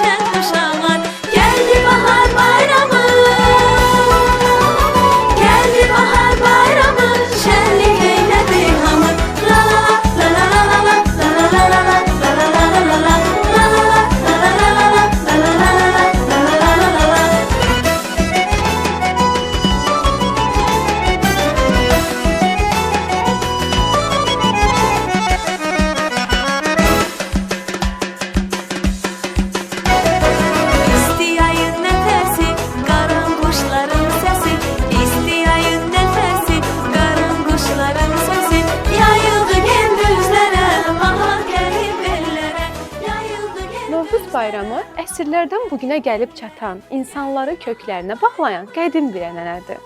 eğlen uşaqlar. Geldi bahar bayramı, geldi bahar bayramı, şenlik eylədi hamı. La la la la la la la la la la la la la la la la. Novruz bayramı əsrlərdən bugünə gəlib çatan, insanları köklərinə bağlayan qədim bir ənənədir.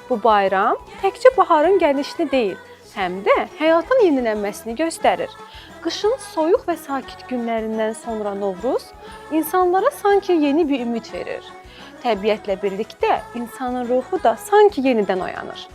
Bu bayram təkcə baharın gəlişini deyil, həm də həyatın yenilənməsini göstərir. Qışın soyuq və sakit günlərindən sonra Novruz insanlara sanki yeni bir ümid verir. Təbiətlə birlikdə insanın ruhu da sanki yenidən oyanır.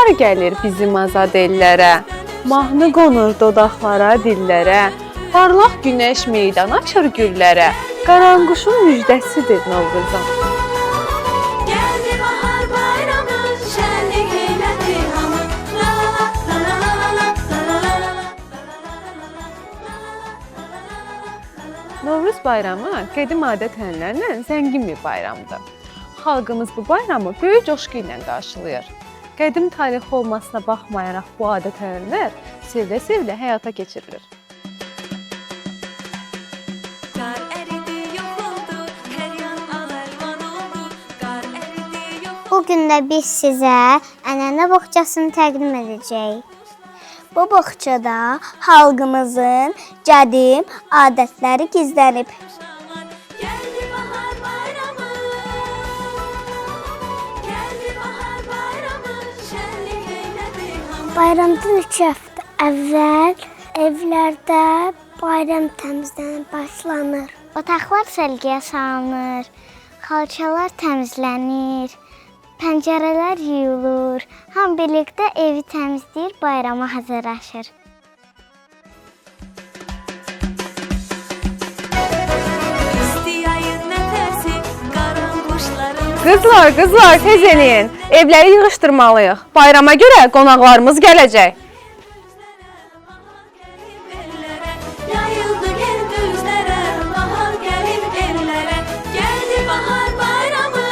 Yar gəlir bizim azad ellərə, mahnı qonur dodaqlara, dillərə, parlaq günəş meydan açır güllərə, qaranquşun müjdəsidir Novruzun. Geldi bahar bayramı, şenlik eyledi hamı. La la la la la la la la la la. Novruz bayramı qədim adət-ənənələrlə zəngin bir bayramdır. Xalqımız bu bayramı böyük coşqu ilə qarşılayır. Qədim tarixi olmasına baxmayaraq bu adət-ənənələr sirlə həyata keçirilir. Kar eridi yok oldu, her yan al-elvan oldu. Kar eridi yok. Bugün də biz sizə ənənə boğçasını təqdim edəcəyik. Bu boğçada xalqımızın qədim adətləri gizlənib. Geldi bahar bayramı. Geldi bahar bayramı, şenlik eyledi hamı. Bayramdan 3 həftə əvvəl evlərdə bayram təmizlənib başlanır. Otaqlar səlgiyə salınır, xalçalar təmizlənir, pəncərələr yuyulur. Hamı birlikdə evi təmizləyir, bayrama hazırlaşır. İsti yayın nəfəsi, qaranquşların Qızlar, tez eləyin. Evləri yığışdırmalıyıq. Bayrama görə qonaqlarımız gələcək. yayıldı gündüzlere, bahar gelip ellere. Geldi bahar bayramı.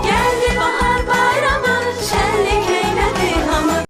Geldi bahar bayramı, şenlik eyledi hamı.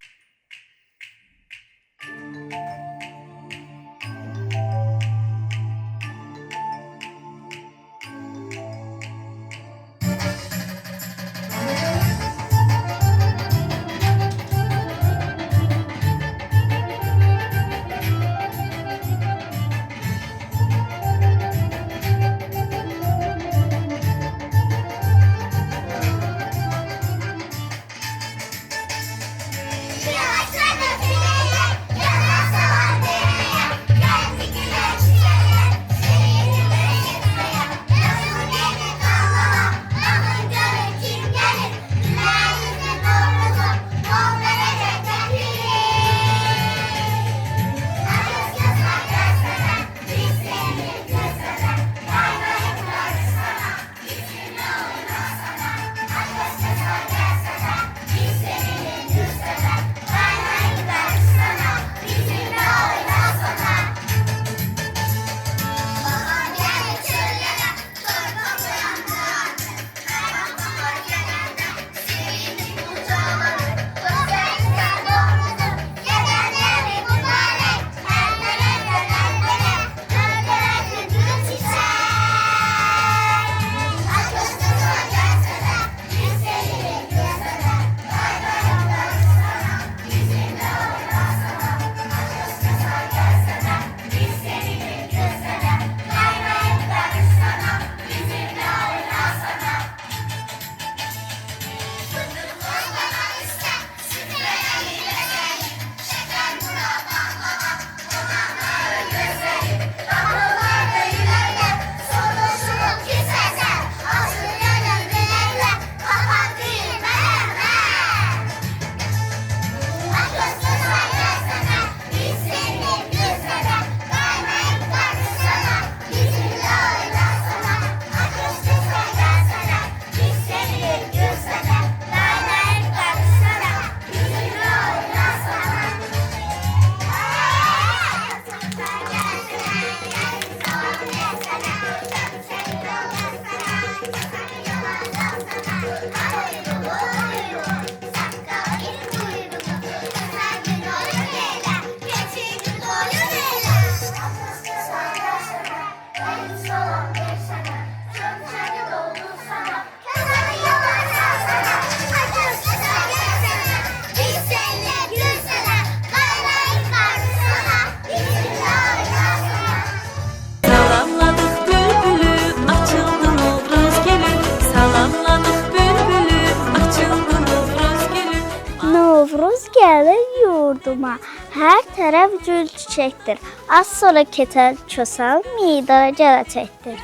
yurduma. Hər tərəf gül çiçəkdir. Az sonra keçər çosan meydana gələcəkdir.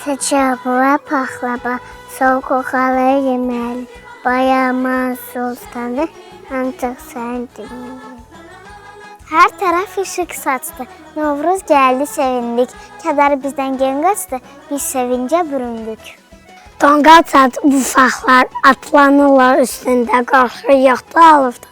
Çiçək və paxlava, soğuk oxalı yeməli. Bayramın sultanı ancaq sən dinlə. Hər tərəf işıq saçdı. Novruz gəldi, sevindik. Kədər bizdən gen qaçdı. Biz sevincə büründük. Tonqal çat ufaqlar atlanırlar üstündə. Qarşı yoxdu alıbdı.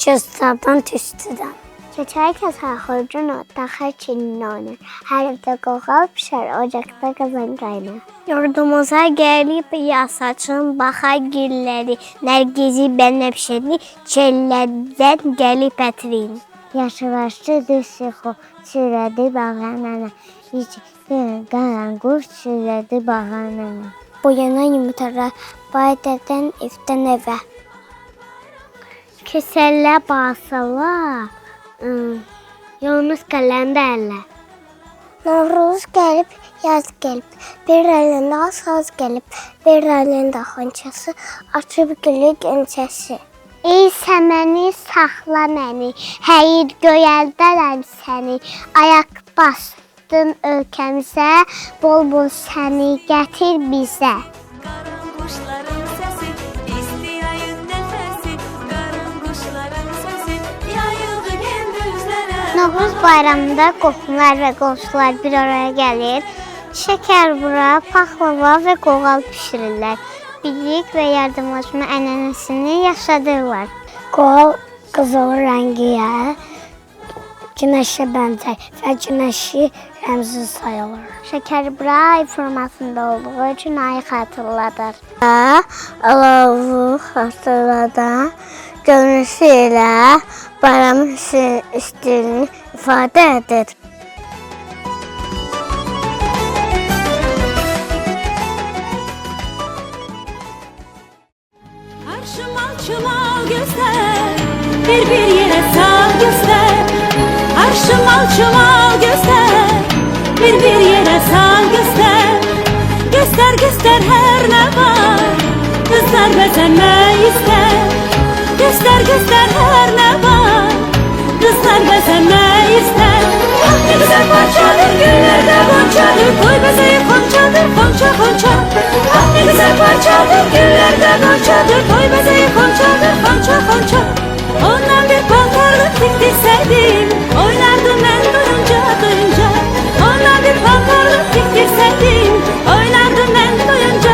Gözlərdən tüstüdən. Keçər kəsər xurcun o, daxar çinin onu. Hər evdə qoğal pişər, ocaqda qazan qaynar. Yurdumuza gəlib yasaçın, baxa gülləri, nərgizi bənəfşəni, çəllərdən gəlib ətrin. Yaşılaşdı düz yıxı, sürədi bağlanana, hiç qaranquş sürədi bağlanana. Boyana yumurtalar, baydədən evdən evə. Kösəllə basıla, yalnız qələndə əllə. Novruz gəlib, yaz gəlib, bir əlində saz gəlib, bir əlində xonçası, açıb gülü gönçəsi. Ey səməni, saxla məni, həyir göyəldərəm səni, ayaq bastın ölkəmizə, bol-bol səni gətir bizə. Qaranquşların səsi, isti ayın nəfəsi, qaranquşların səsi, yayıldı gündüzlərə. Novruz bayramında qohumlar və qonşular bir araya gəlir, şəkər bura, paxlava və qoğal bişirirlər. Birlik və yardımlaşma ənənəsini yaşadırlar. Qoğal qızıl rəngiyə, günəşə bənzər və günəşi rəmzi sayılır. Şəkər bura ay formasında olduğu üçün ayı xatırladır. Alovu xatırladan görünüşü ilə bayramın istilini ifadə edir. Şimal göster, bir yere sal göster. Şimal göster, bir yere sal göster. Göster her ne var, kızlar bezenme ister. Göster her ne var, kızlar bezenme ister. Ah ne güzel parçadır, güllerde goncadır, koy bezeyi konçadır, konça. Ah ne güzel parçadır, güllerde goncadır, koy bezeyi konça. Ondan bir paltarlık diktirseydim, oynardım ben duyunca. Ondan bir paltarlık diktirseydim, oynardım ben duyunca.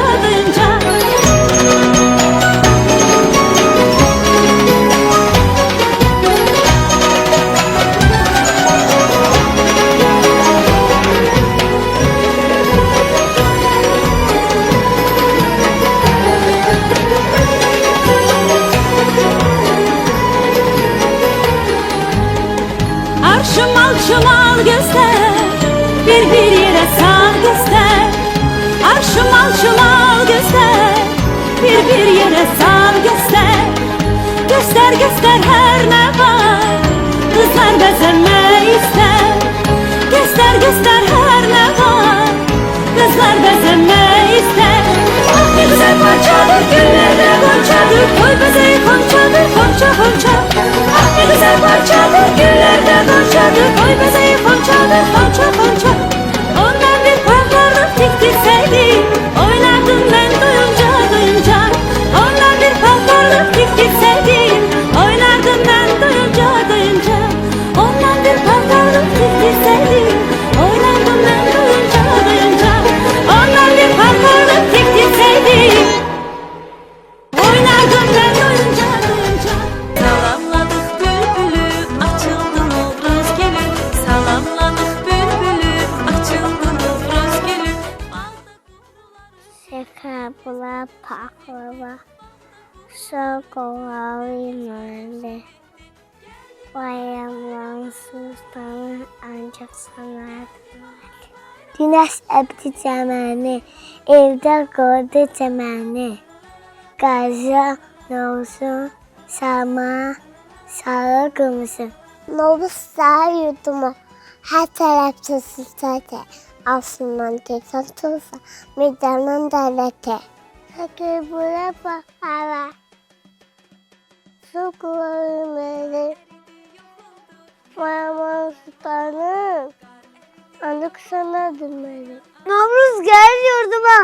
Şimal göster, bir yere sal göster. Şimal göster, bir yere sal göster. Göster her ne var, kızlar bezenme ister. Göster her ne var, kızlar bezenme ister. Ah ne güzel parçadır, güllerde goncadır, koy bezeyi konçadır, konça. Ah ne güzel parçadır, güllerde goncadır, koy bezeyi konçadır, konça. Ondan bir paltarlık diktirseydim, oynardım ben duyunca. Ondan bir paltarlık diktirseydim, oynardım ben duyunca. Ondan bir paltarlık diktirseydim, oynardım ben duyunca. Ondan bir paltarlık diktirseydim, oynardım ben duyunca. Salamladık bülbülü, açıldı Novruz gülü. Salamladık bülbülü, açıldı Novruz gülü. Şəkər bula, paxlava, şal qoğal imanlı. Bayramın sultanı ancaq sana dinlədi. Günəş əbdi cəməni, evdə qurdu cəməni. Qazi Novruzun sama, sarı qırmızı. Novruz sarı yurdumu, hər tərəf çözülsədə. Aslından tekrar tulsa, meydandan devlete. Şəkər bura paxlava, su qoğal Bayramın sultanı ancaq sana dinlədi. Novruz gəlir yurduma,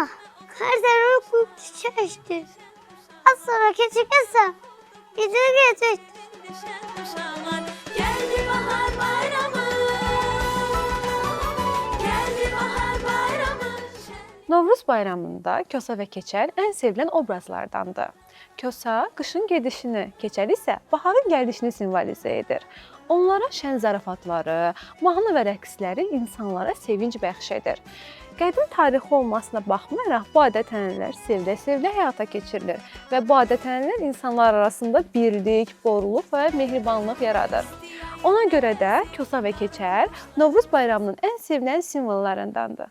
hər tərəf qurd çiçəkdir. Az sonra küçükəsən. Gücünü geçir. Neşen kuşaman, geldi bahar bayramı. Geldi bahar bayramı. Novruz bayramında Kosa və Keçəl ən sevilən obrazlardandır. Kosa qışın gedişini, Keçəl isə baharın gəlişini simvolizə edir. Onlara şən zarafatları, mahnı və rəqsləri insanlara sevinc bəxş edir. Qədim tarixi olmasına baxmayaraq bu adət-ənənələr sevilə-sevilə həyata keçirilir və bu adət-ənənələr insanlar arasında birlik, borluq və mehribanlıq yaradır. Ona görə də Kosa və Keçəl Novruz bayramının ən sevilən simvollarındandır.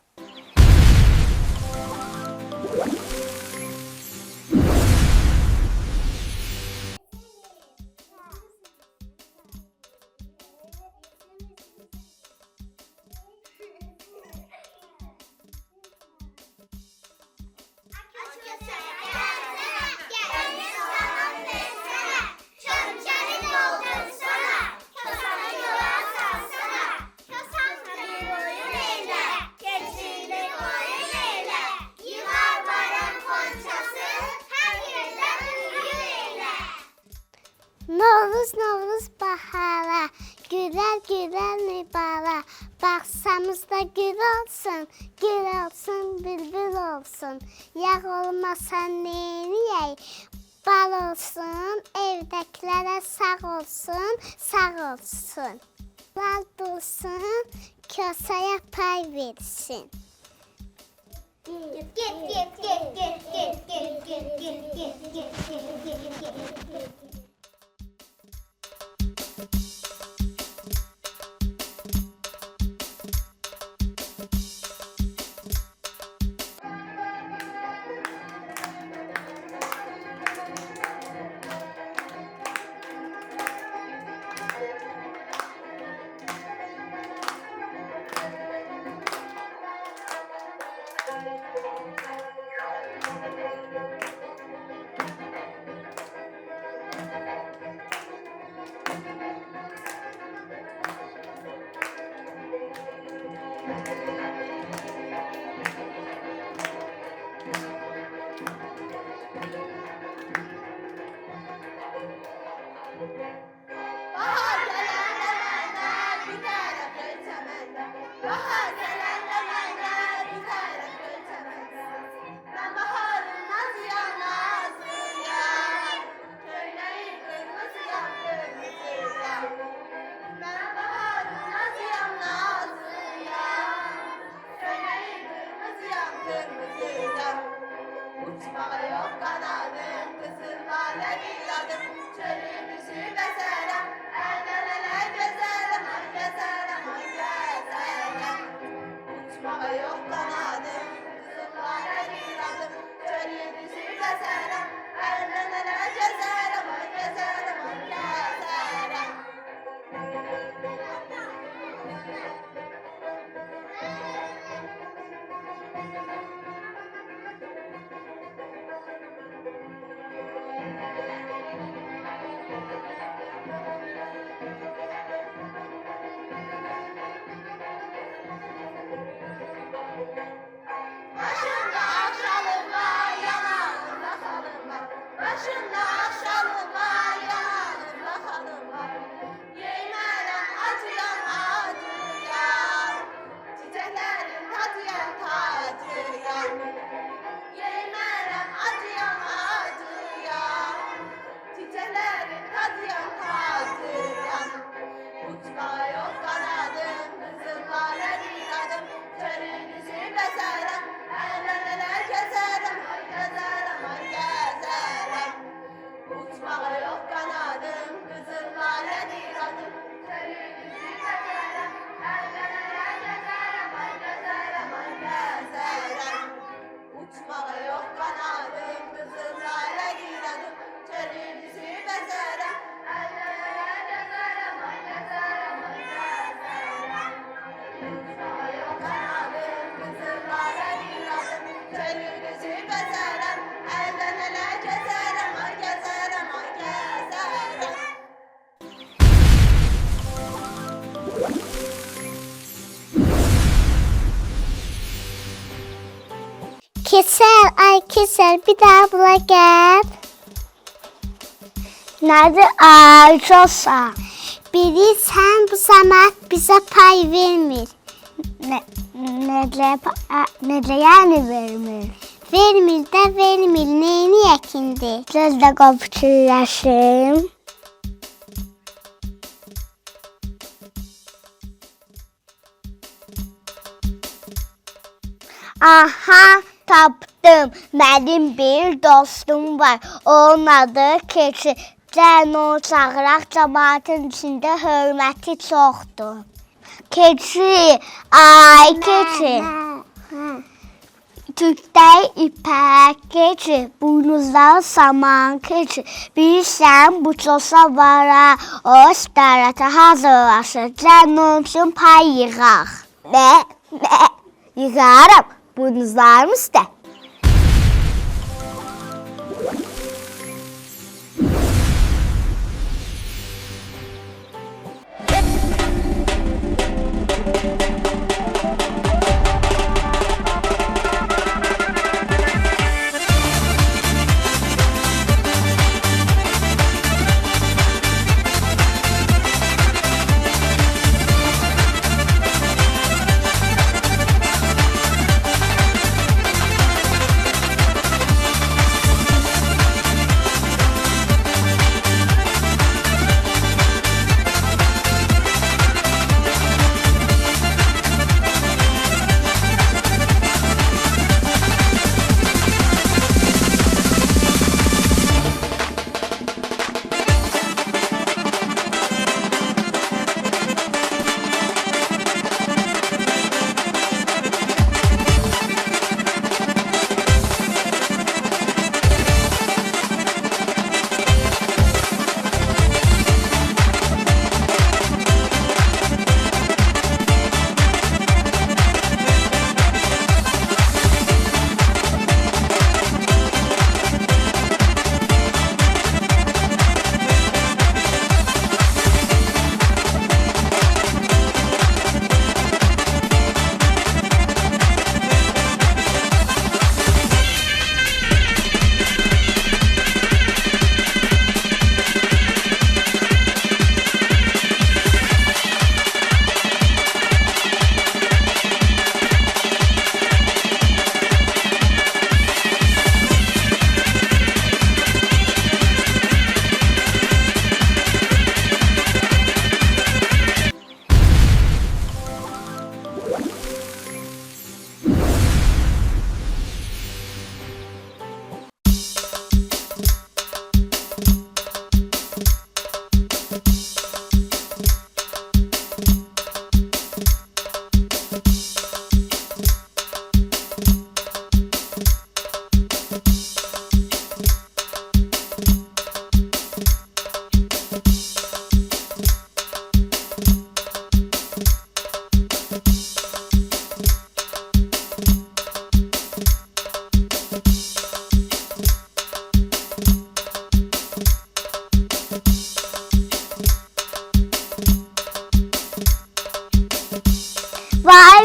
Novruz, Novruz bahara, gülər, gülər nibara. Baxsamızda gül olsun, bülbül olsun. Yağ olmasa neyniyək? Bal olsun, evdəkilərə sağ olsun, sağ olsun. Bal dursun, Kosaya pay versin. Keser, ay keser, bir daha bula gel. Nədir? Ay, çox sağ. Bilirsən, bu səmət bizə pay vermir. Necə yəni vermir? Vermir də vermir, neyniyək indi? Gözlə qapıçılaşım. Aha, tapdım. Mənim bir dostum var. Onun adı Keçi. Gəlin onu çağıraq, cəmaatın içində hörməti çoxdur. Keçi, ay Keçi. Türkdə ipək Keçi, buynuzları saman Keçi. Bilirsən, bu çosa vara, o istirahətə hazırlaşır. Gəlin onun üçün pay yığaq. Nə? Yığarım, buynuzlarımı istə.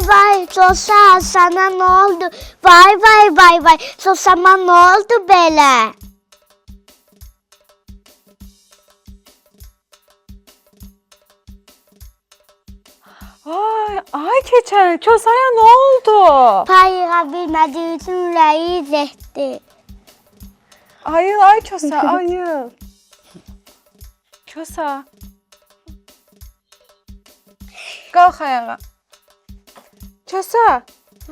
Vay, Cosa, sana ne oldu? Vay, Cosa'ma ne oldu belə? Ay Keçəl, Kosaya nə oldu? Pay yığa bilmədiyi üçün ürəyi zəhdi. Ay Kosa, ayıl. Kosa. Qalx ayağa. Kosa,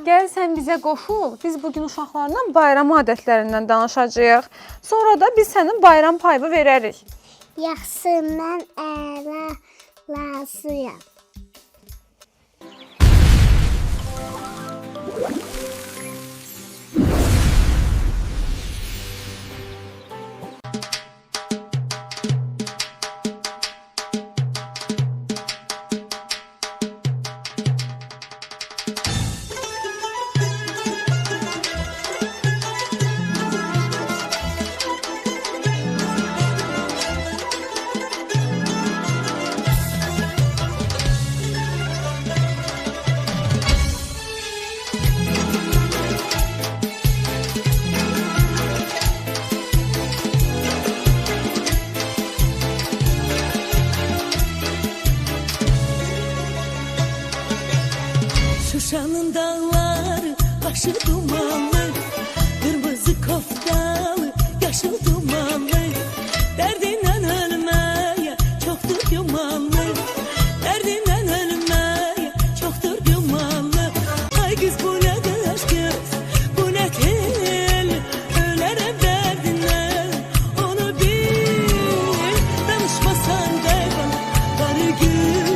gəl sən bizə qoşul. Biz bugün uşaqlarla bayram adətlərindən danışacağıq. Sonra da biz sənin bayram payını verərik. Yaxşı, mən razıyam. başı dumanlı, kırmızı koftalı, yaşıl dumanlı. Derdinden ölmeye çoktur yumanlı, derdinden ölmeye çoktur yumanlı. Ay kız bu ne kız kız, bu ne tel, ölerim derdinden onu bil. Danışmasan da bana var gün.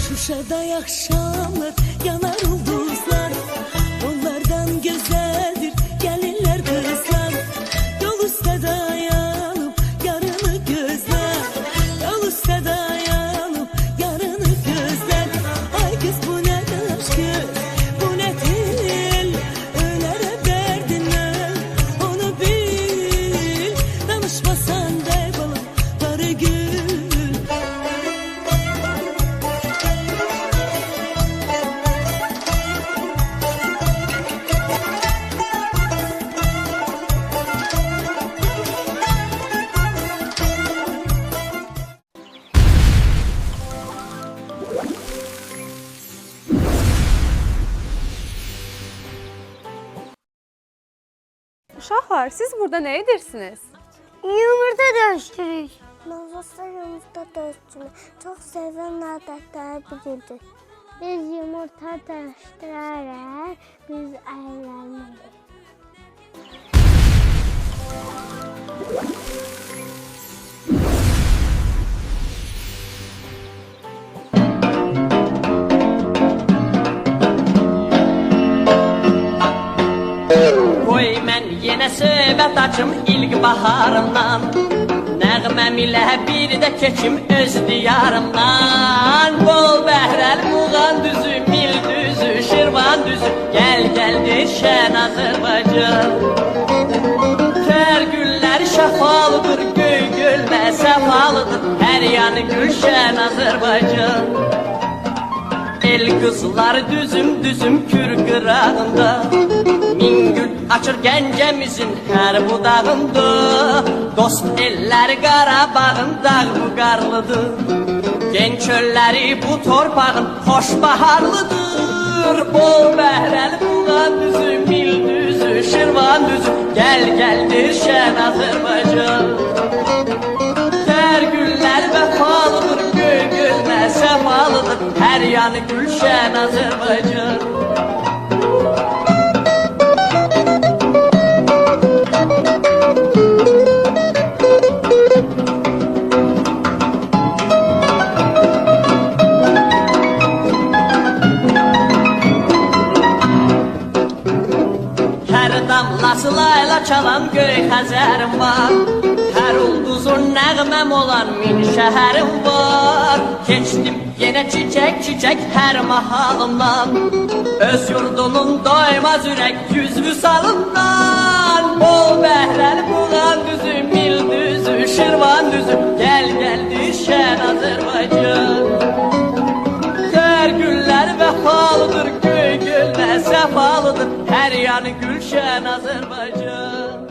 Şuşada akşamlar yanar ulduzlar, onlardan güzeldir gelinler kızlar. Yol üstte dayanıp yarını gözler, yol üstte dayanıp yarını gözler. Ay kız bu ne aşk, bu ne tel, ölere derdinden onu bil. Danışmasan da bana var gül. Uşaqlar, siz burada nə edirsiniz? Yumurta dövüşdürük. Mağazada yumurta dövüşdürük. Çox sevən adətləri biridir. Biz yumurta dövüşdürərək biz əylənmərik. Qoy mən yenə söhbət açım ilk baharımdan, nəğməm ilə bir də keçim öz diyarımdan. Bol bəhrəl Muğan düzü, Mil düzü, Şirvan düzü, gəl gəldir şən Azərbaycan. Tər güllər şəfalıdır, göy gölmə səfalıdır, hər yanı gülşən Azərbaycan. El kızlar düzüm düzüm kür qırağında, min gül açır Gəncəmizin hər budağında. Dost ellər Qarabağın dağı qarlıdır, gen çölləri bu torpağın xoş baharlıdır. Bol bəhrəl Muğan düzü, Mil düzü, Şirvan düzü, gəl gəldir şən Azərbaycan. Tər güllər vəfalıdır, göy gölmə səfalıdır, hər yanı gülşən Azərbaycan. Hər damlası layla çalan göy Xəzərim var, hər ulduzun nəğməm olan min şəhərim var. Keçdim yenə çiçək çiçək hər mahalımdan, öz yurdunun doymaz ürək yüz vüsalından. Bol bəhrəl Muğan düzü, Mil düzü, Şirvan düzü, gəl gəldir şən Azərbaycan. Tər güllər vəfalıdır, göy gölmə səfalıdır, hər yanı gülşən Azərbaycan.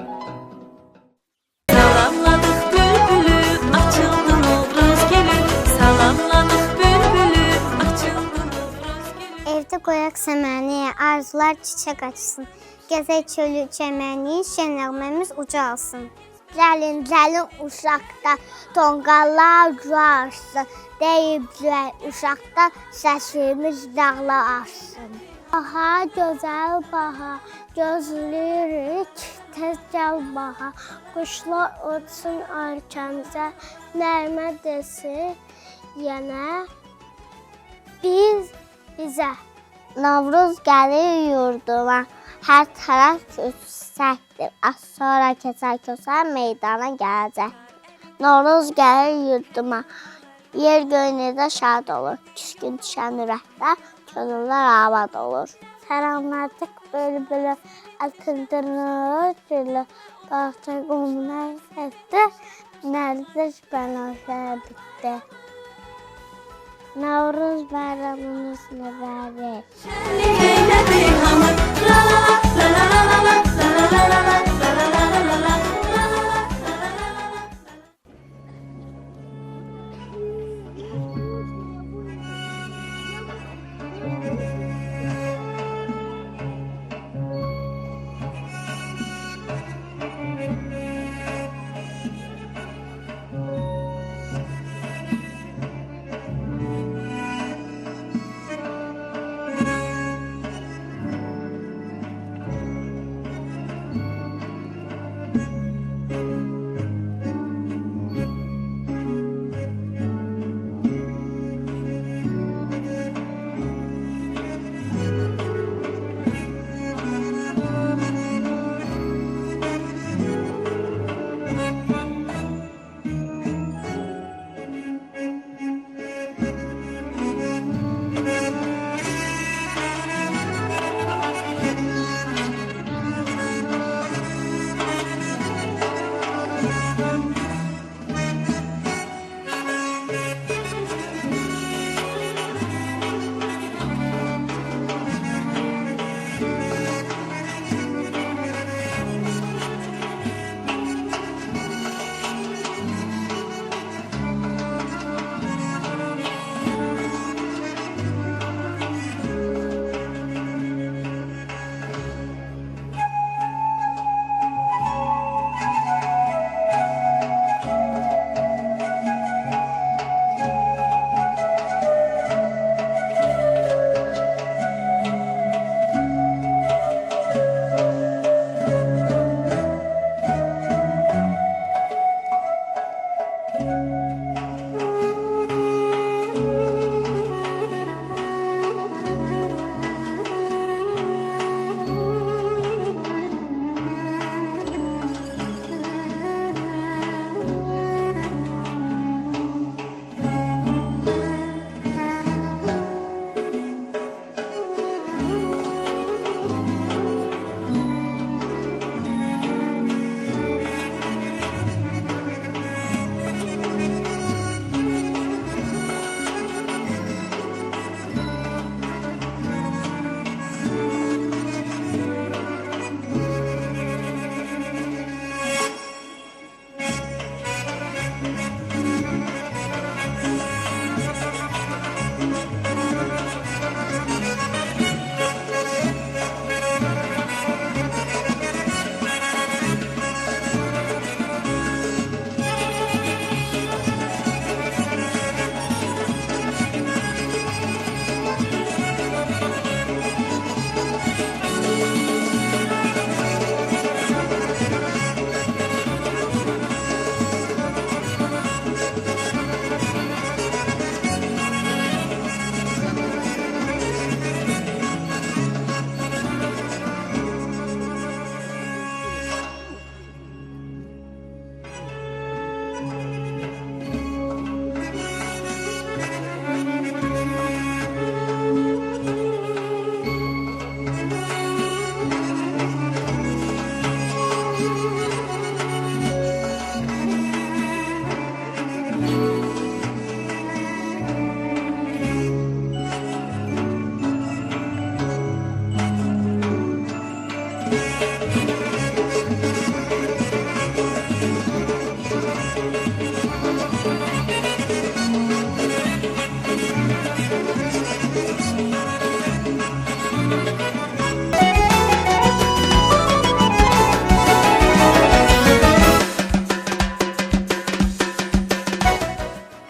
Salamladık bülbülü, açıldı Novruz gelin. Salamladık bülbülü, açıldı Novruz gelin. Evdə qoyaq səməni, arzular çiçək açsın. Gəzək çölü çəməni, şən nəğməmiz ucalsın. Gəlin, gəlin uşaqda, tonqallar ucarsın. Deyiblər uşaqda, səsimiz dağlar arsın. Bahar, gözəl bahar, gözləyirik, tez gəl bahar. Quşlar uçsun ölkəmizə, nəğmə desin yenə bizə. Novruz gəlir yurduma, hər tərəf yüksəkdir. Az sonra keçər kösən meydana gələcəkdir. Novruz gəlir yurduma, yer göylərdə şad olur. Küskün düşən ürəklər, könüllər abad olur. Salamladık bülbülü, açıldınız gülü. Bağça qumlar səsdi, nərdiş bənövşə bitdi. Navruz bayramınız mübarək. Şenlik eyledi hamı. La la la la la la la la la la la la la la la la la.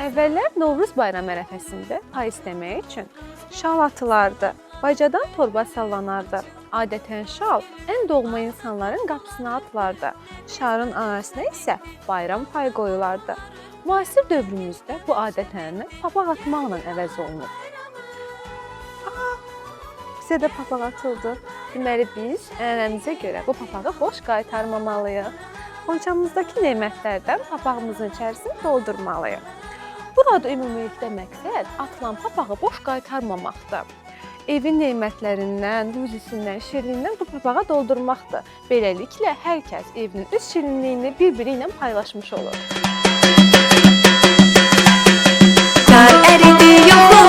Əvvəllər Novruz bayramı ərəfəsində pay istəmək üçün şal atılardı, bacadan torba sallanardı. Adətən şal ən doğma insanların qapısına atılardı. Şarın arasına isə bayram payı qoyulardı. Müasir dövrümüzdə bu adət-ənənə papaq atmaqla əvəz olunur. Bizə də papaq atıldı. Deməli biz ənənəmizə görə bu papağı boş qaytarmamalıyıq. Xonçamızdakı nemətlərdən papağımızın içərisini doldurmalıyıq. Burada ümumilikdə məqsəd atılan papağı boş qaytarmamaqdır. Evin nemətlərindən, ruzisindən, şirinliyindən bu papağa doldurmaqdır. Beləliklə hər kəs evinin öz şirinliyini bir-biri ilə paylaşmış olur. Kar eridi yok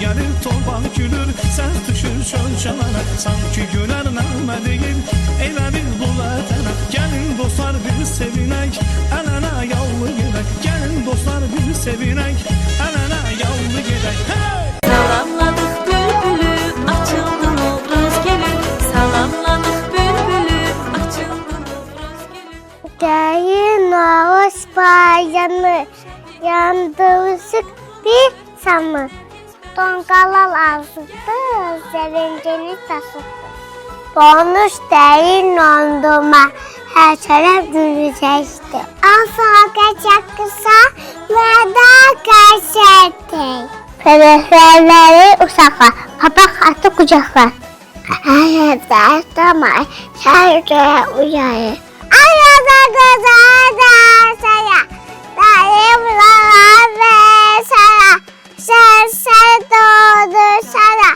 gelir torban gülür Sen düşür çöl çalana Sanki güler nəğmə deyil Elə bir bu vətənə Gəlin dostlar bir sevinək Əl-ələ yallı gedək Gəlin dostlar bir sevinək Əl-ələ yallı gedək Hey! Salamladık bülbülü, açıldı Novruz gülü. Salamladık bülbülü, açıldı Novruz gülü. Gelin Oğuz bayramı, yandırışık bir samı. Tonqalal ağzıdı, sevinceli tasıdı. Bonus değil nonduma, her taraf gülüşeşti. Asaka çakısa, meda kaşetti. Pedeferleri uşaklar, papak atı kucaklar. Ayada tamay, şarkıya uyarır. Ayada kızada saya, dayımlar ve saya. Sen doğdu sana,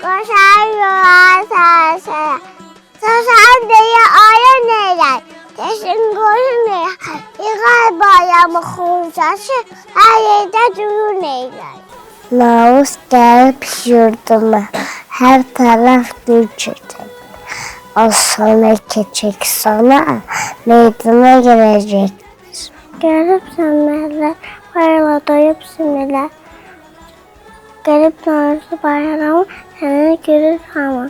koşar yola sana. Sosan diye ayı neyler, kesin koyun neyler. Yıkar bayramı kumsası, her yerde duyur neyler. Laos gelip yurduma, her taraf gül çiçek. Az sonra keçek sana, meydana gelecek. Gelip senmeler, bayrağı doyup sinirler. Gelip Novruz bayramı seni görür ama.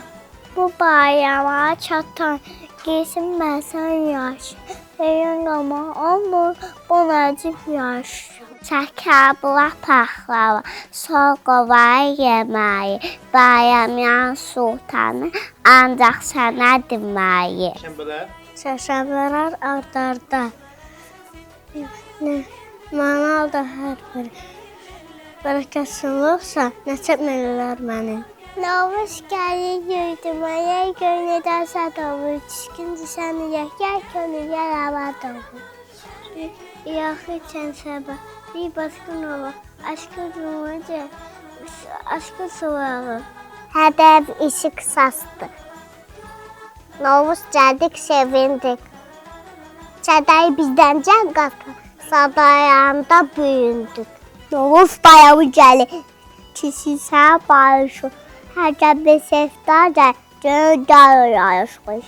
Bu bayrama çatan giysin ben sen yaş. Beyin ama olmur bu necip yaş. Şəkərbula paxlava, soğuvay yeməyi, bayramyan sultanı ancaq sənə deməyi. Şəşəbələr ardarda, mənal da hər biri. Bərəkəsin olsa, nəçə mənlər mənim. Novruz gəlir yurdumaya, gönlüdən sadovur, çişkinci səni yəkər, könülər avadovur. Yaxı çən səbə, bir baskın ola, aşkı cümləcə, aşkı soğağı. Hədəf işi qısastı. Novruz gəldik, sevindik. Çədəyi bizdən cən qatı, sadayanda büyündük. Novruz bayramı gəlir, kişisə barışır. Hər gəbə sevdadır, gönül gəlir yarışır.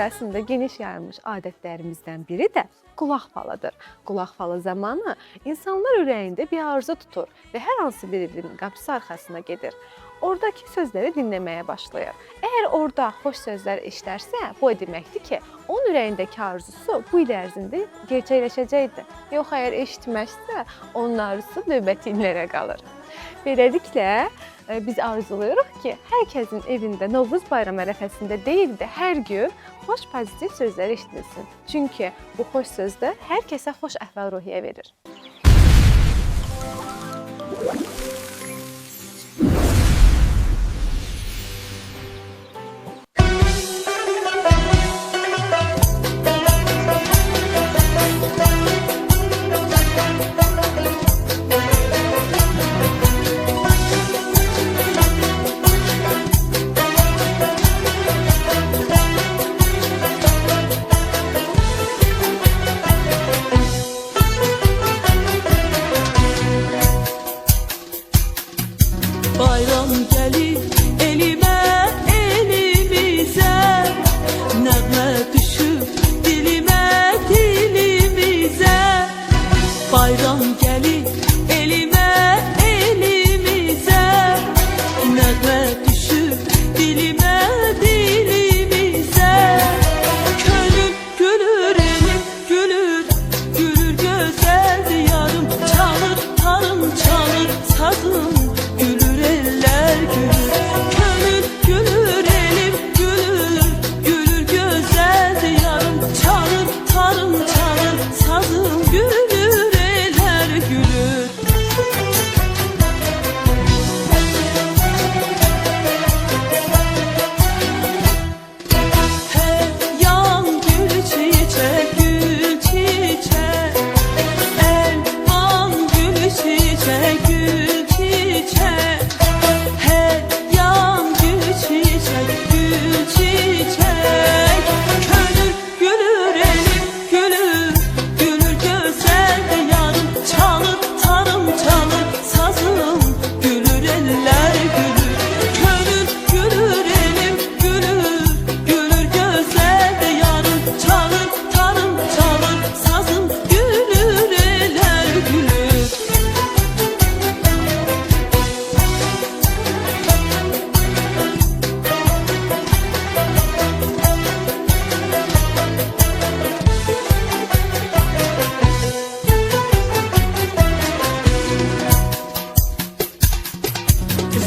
arasında geniş yayılmış adətlərimizdən biri də qulaq falıdır. Qulaq falı zamanı insanlar ürəyində bir arzu tutur və hər hansı bir evin qapısı arxasına gedir. Oradakı sözləri dinləməyə başlayır. Əgər orada xoş sözlər eşidərsə, bu deməkdir ki, onun ürəyindəki arzusu bu il ərzində gerçəkləşəcəkdir. Yox, əgər eşitməzsə, onun arzusu növbəti illərə qalır. Beləliklə, biz arzulayırıq ki, hər kəsin evində Novruz bayramı ərəfəsində deyil də hər gün xoş pozitiv sözlər eşidilsin. Çünki bu xoş sözlər hər kəsə xoş əhval-ruhiyyə verir. Bayram gelir elime elimize, nəğmə düşüb dilimə dilimize. Bayram gelir elime elimize, nəğmə düşüb dilimə dilimize. Könül gülür elim gülür, gülür gözəl diyarım, çalır tarım çalır sazım.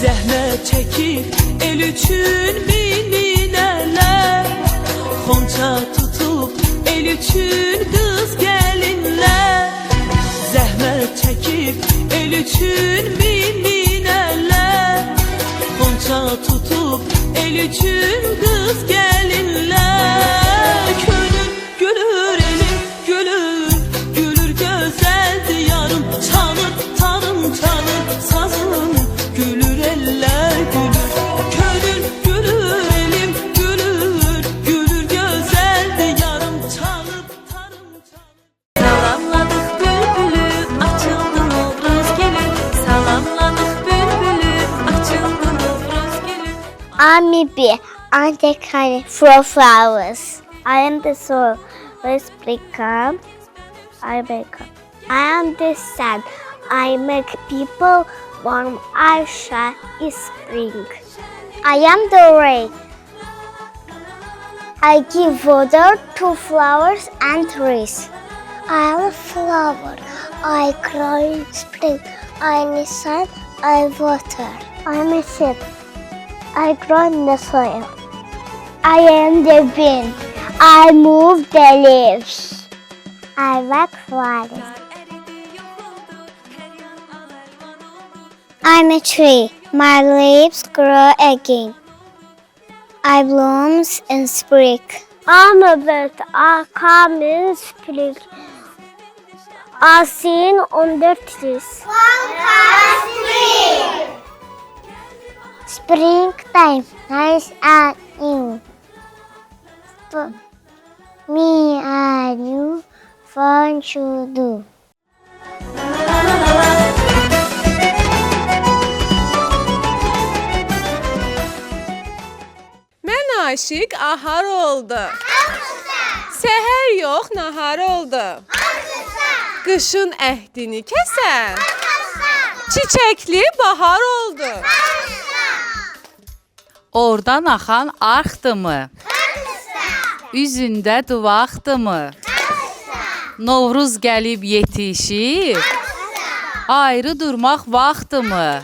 Zəhmət çəkir el üçün mininələr, xonça tutub el üçün qız gəlinlər. Zəhmət çəkir el üçün mininələr, xonça tutub el üçün qız gəlinlər. Könül gülür elim gülür, gülür gözəl diyarım, çalır tarım çalır sazım. Gülür eller gülür, könül gülür elim gülür, gülür güzel diyarım çalıp tarım çalıp. Salamladık bülbülü, açıldı Novruz gülü. Salamladık bülbülü, açıldı Novruz gülü. I'm B. I'm the kind for flowers. I am the soul. Let's become. I become. I am the sun. I make people warm. I shine is spring. I am the rain. I give water to flowers and trees. I am a flower. I grow in spring. I am the sun. I water. I am a seed. I grow in the soil. I am the wind. I move the leaves. I make flowers. I'm a tree. My leaves grow again. I blooms in spring. I'm a bird. I come in spring. I sing on the trees. Springtime, nice and new. Me and you, fun to do. Mən aşiq ahar oldu. Səhər yox, nahar oldu. Qışın əhdini kəsən. Çiçəkli bahar oldu. Oradan axan arxdımı? Üzündə duvaqdımı? Novruz gəlib yetişib. Ayrı durmaq vaxtımı?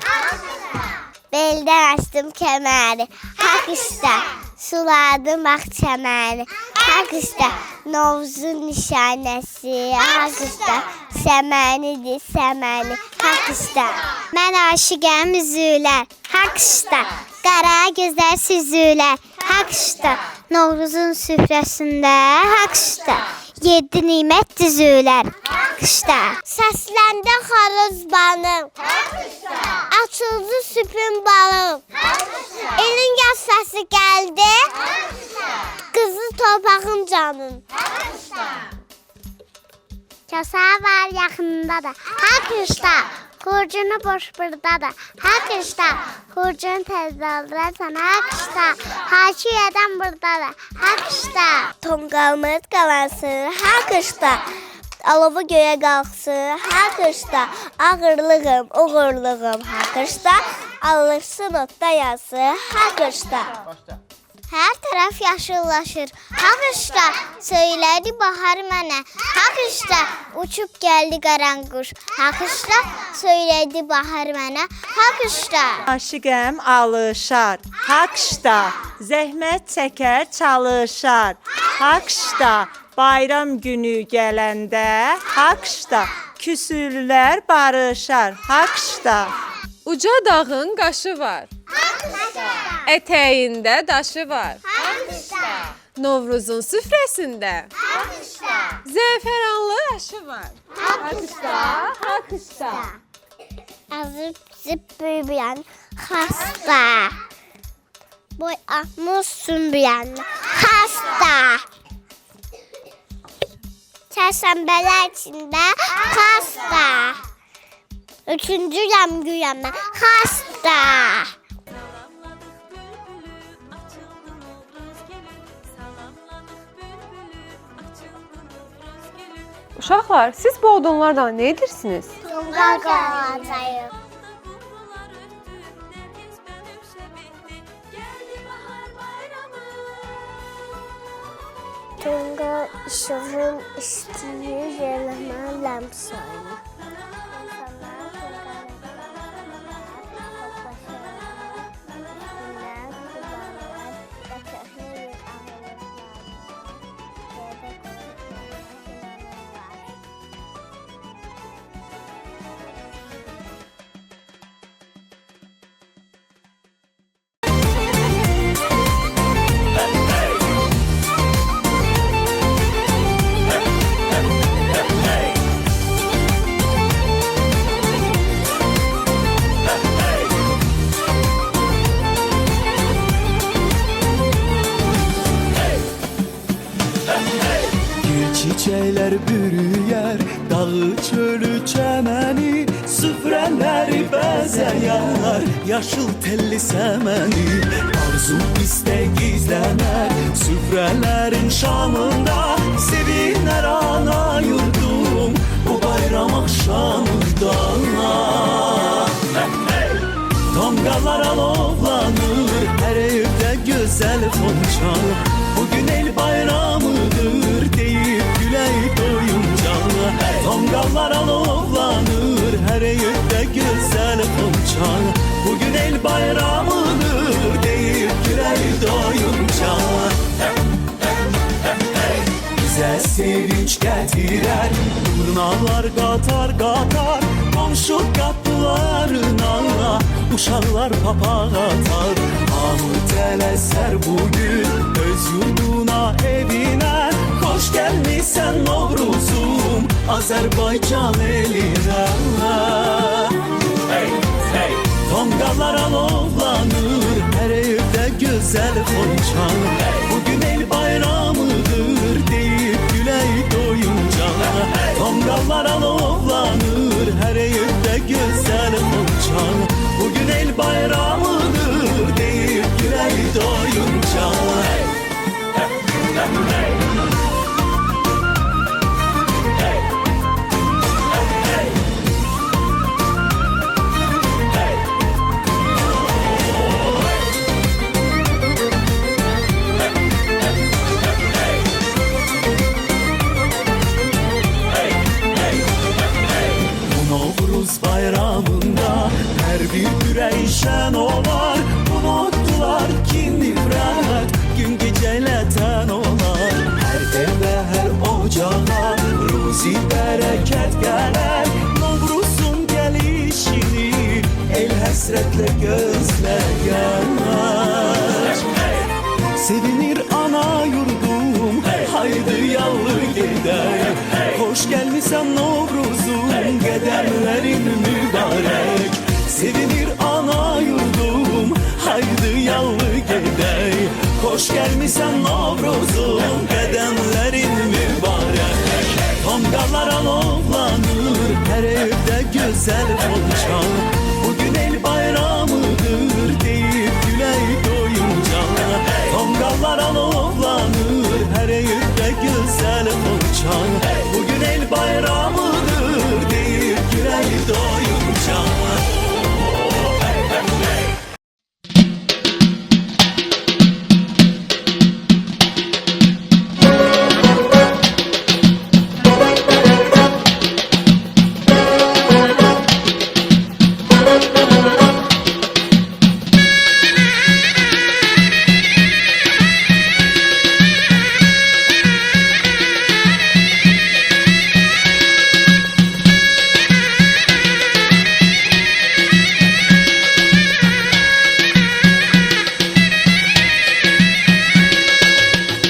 Beldən açdım kəməri, haqq üstə, suladım ağ çəməni. Haqq üstə, Novruzun nişanəsi, haqq üstə, səmənidir səməni, haqq üstə. Mən aşiqəm üzülər, haqq üstə, qara gözlər süzülər, haqq üstə. Novruzun süfrəsində, haqq üstə, 7 nimət düzülər, haqq üstə. Səsləndə xoruz banım, açıldı süpün balım. Elin yaz səsi gəldi, qızı torpağın canın. Kasa var yaxında da, haqq üstə. Xurcunu boş burada da, haqq üstə. Xurcunu tez aldırarsan, haqq üstə. Hakiyədən burada da, haqq üstə. Tonqalmız qalansın, haqq üstə. Alovu göyə qalxsın, haqq üstə. Ağırlığım, uğurluğum, haqq üstə. Alırsın otda yazsın, haqq üstə. Hər tərəf yaşıllaşır, haqq üstə. Söylədi bahar mənə, haqq üstə. Uçub gəldi qaranquş, haqq üstə. Söylədi bahar mənə, haqq üstə. Aşiqəm alışar, haqşda, zəhmət çəkər, çalışar. Haqşda, bayram günü gələndə, haqşda, küsürlər barışar, haqşda. Uca dağın qaşı var. Ətəyində daşı var. Novruzun süfrəsində zəfəranlı aşı var. Haqışda, haqışda. Azıb zip büyüyen hasta. Boy ahmus sümbüyen hasta. Çərşənbələr içində hasta. Üçüncü yam güyəmə hasta. Uşaqlar, siz bu odunlardan nə edirsiniz? Tonqal qalacağım. Tonqal işığın istəyir eləmələm sayı. Çiçekler bürüyer, dağı çölü çəməni, süfrələri bəzəyər, yaşıl telli səməni. Arzu istək gizlənər, süfrələrin şamında, sevinər ana yurdum, bu bayram axşamında. Tonqallar alovlanır, hər evdə gözəl xonçal, bugün el bayramıdır deyib gülək doyunca. Tonqallar alovlanır, hər evdə gözəl xonçal, bugün el bayramıdır deyib gülək doyunca. Bizə sevinç gətirər, durnalar qatar qatar, qonşu qapılarına, uşaqlar papaq atar. Hamı tələsər bugün öz yurduna, evinə, xoş gəlmisən Novruzum, Azərbaycan elinə. Tonqallar alovlanır, hər evdə gözəl xonçal, bugün el bayramıdır deyib gülək doyunca. Tonqallar alovlanır, hər evdə gözəl xonçal, bugün el bayramıdır deyib gülək doyunca. bayramında her bir ürək şən olar. Unutdular ki nifrət gün gecələtən olar. Hər evə, hər ocağa ruzi bərəkət gələr. Novruzun gəlişini el həsrətlə gözləyər. Sevinir ana yurdum, haydi yallı gedək. Hoş gelmişsən Novruzum, qədəmlərin mübarək. Sevinir ana yurdum, haydi yallı gedək. Hoş gelmişsən Novruzum, qədəmlərin mübarək. Tonqallar alovlanır, hər evdə gözəl olacaq. Bugün el bayramıdır, deyib gülək doyunca. Tonqallar alovlanır, hər evdə gözəl olacaq. Bugün el bayramı